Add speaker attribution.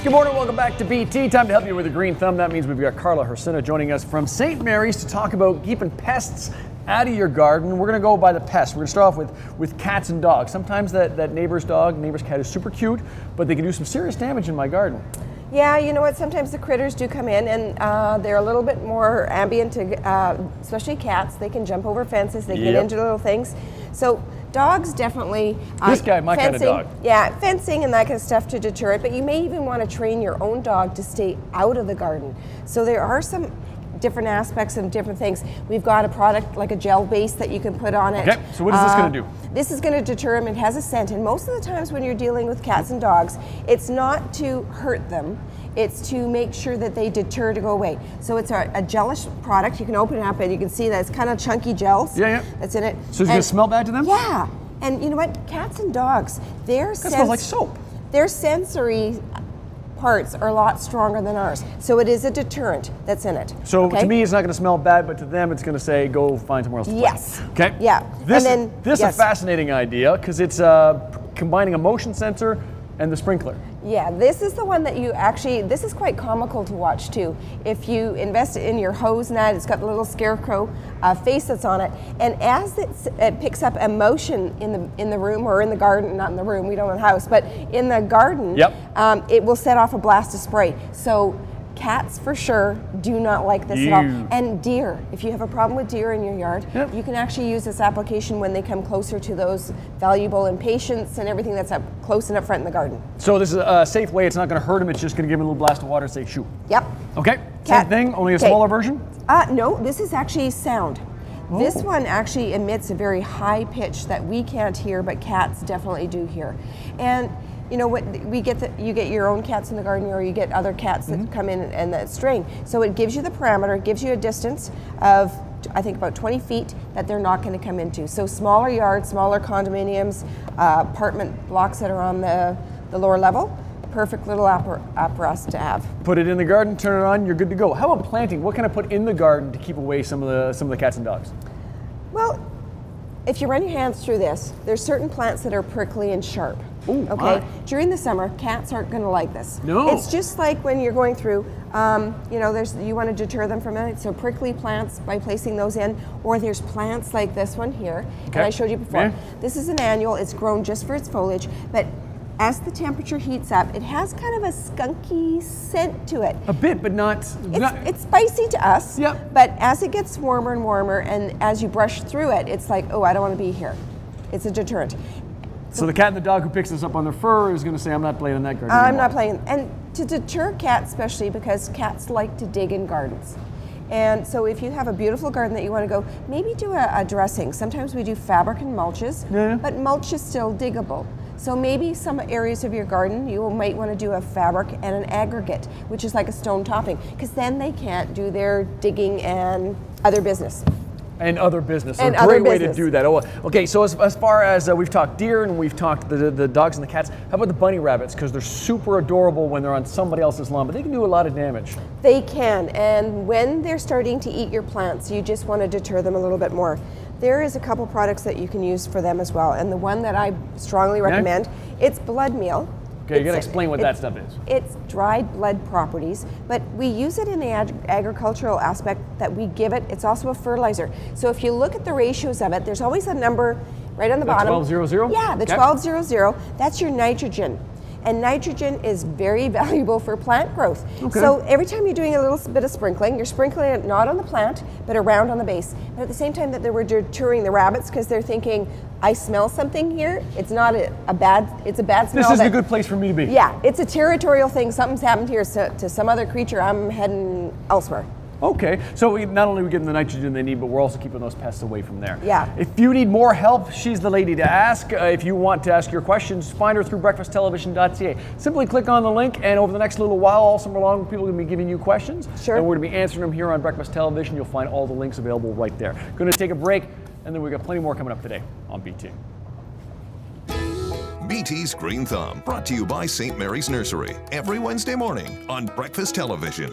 Speaker 1: Good morning, welcome back to BT. Time to help you with a green thumb. That means we've got Carla Hersina joining us from St. Mary's to talk about keeping pests out of your garden. We're going to go by the pests. We're going to start off with cats and dogs. Sometimes that neighbor's dog, neighbor's cat is super cute, but they can do some serious damage in my garden.
Speaker 2: Yeah, you know what, sometimes the critters do come in and they're a little bit more ambient, especially cats. They can jump over fences, they get into little things. So dogs definitely...
Speaker 1: This guy, my kind of dog.
Speaker 2: Yeah, fencing and that kind of stuff to deter it, but you may even want to train your own dog to stay out of the garden. So there are some different aspects and different things. We've got a product like a gel base that you can put on it.
Speaker 1: Okay, so what is this going to do?
Speaker 2: This is going to deter them. It has a scent, and most of the times when you're dealing with cats and dogs, it's not to hurt them, it's to make sure that they deter to go away. So it's a gelish product. You can open it up and you can see that it's kind of chunky gels that's in it.
Speaker 1: So it's going to smell bad to them?
Speaker 2: Yeah, and you know what? Cats and dogs,
Speaker 1: that smells like soap.
Speaker 2: Their sensory parts are a lot stronger than ours. So it is a deterrent that's in it.
Speaker 1: So to me, it's not going to smell bad, but to them, it's going to say, go find somewhere else to play.
Speaker 2: Yes.
Speaker 1: Okay.
Speaker 2: Yeah.
Speaker 1: This is a fascinating idea because it's combining a motion sensor and the sprinkler.
Speaker 2: Yeah, this is the one that you actually, this is quite comical to watch too. If you invest in your hose net, it's got the little scarecrow face that's on it, and as it picks up a motion in the room or in the garden, not in the room, we don't have a house, but in the garden, it will set off a blast of spray. So cats for sure do not like this at all. And deer, if you have a problem with deer in your yard, you can actually use this application when they come closer to those valuable impatiens and everything that's up close and up front in the garden.
Speaker 1: So this is a safe way, it's not going to hurt them, it's just going to give them a little blast of water and say shoo.
Speaker 2: Yep.
Speaker 1: Okay, same thing, only a smaller version?
Speaker 2: No, this is actually sound. This one actually emits a very high pitch that we can't hear, but cats definitely do hear. And you know what, you get your own cats in the garden, or you get other cats that come in and that strain. So it gives you the parameter, it gives you a distance of, I think, about 20 feet that they're not going to come into. So smaller yards, smaller condominiums, apartment blocks that are on the lower level, perfect little apparatus to have. Put
Speaker 1: it in the garden, turn it on, you're good to go. How about planting? What can I put in the garden to keep away some of the cats and dogs?
Speaker 2: Well, if you run your hands through this, there's certain plants that are prickly and sharp.
Speaker 1: Ooh,
Speaker 2: okay, during the summer, cats aren't going to like this.
Speaker 1: No.
Speaker 2: It's just like when you're going through, you know, you want to deter them from it. So prickly plants by placing those in, or there's plants like this one here, and I showed you before. This is an annual. It's grown just for its foliage, but as the temperature heats up, it has kind of a skunky scent to it.
Speaker 1: A bit, but not...
Speaker 2: It's spicy to us, but as it gets warmer and warmer, and as you brush through it, it's like, oh, I don't want to be here. It's a deterrent.
Speaker 1: So the cat and the dog who picks this up on their fur is going to say, I'm not playing in that garden
Speaker 2: I'm
Speaker 1: anymore.
Speaker 2: not playing. And to deter cats, especially because cats like to dig in gardens. And so if you have a beautiful garden that you want to go, maybe do a dressing. Sometimes we do fabric and mulches, but mulch is still diggable. So maybe some areas of your garden, you might want to do a fabric and an aggregate, which is like a stone topping, because then they can't do their digging and other business.
Speaker 1: And other business. So a great way to do that. Oh, okay, so as far as we've talked deer and we've talked the dogs and the cats, how about the bunny rabbits? Because they're super adorable when they're on somebody else's lawn, but they can do a lot of damage.
Speaker 2: They can, and when they're starting to eat your plants, you just want to deter them a little bit more. There is a couple products that you can use for them as well, and the one that I strongly recommend, it's blood meal.
Speaker 1: Okay, you gotta explain what that stuff is.
Speaker 2: It's dried blood properties, but we use it in the agricultural aspect that we give it. It's also a fertilizer. So if you look at the ratios of it, there's always a number right on the bottom.
Speaker 1: 1200?
Speaker 2: Yeah, the 1200. That's your nitrogen. And nitrogen is very valuable for plant growth. Okay. So every time you're doing a little bit of sprinkling, you're sprinkling it not on the plant, but around on the base. But at the same time that they were deterring the rabbits because they're thinking, I smell something here. It's not a bad, it's a bad smell.
Speaker 1: This is a good place for me to be.
Speaker 2: Yeah, it's a territorial thing. Something's happened here to some other creature. I'm heading elsewhere.
Speaker 1: Okay, so not only are we getting the nitrogen they need, but we're also keeping those pests away from there.
Speaker 2: Yeah.
Speaker 1: If you need more help, she's the lady to ask. If you want to ask your questions, find her through breakfasttelevision.ca. Simply click on the link, and over the next little while, all summer long, people are going to be giving you questions.
Speaker 2: Sure.
Speaker 1: And we're going to be answering them here on Breakfast Television. You'll find all the links available right there. Going to take a break, and then we've got plenty more coming up today on BT.
Speaker 3: BT's Green Thumb, brought to you by St. Mary's Nursery, every Wednesday morning on Breakfast Television.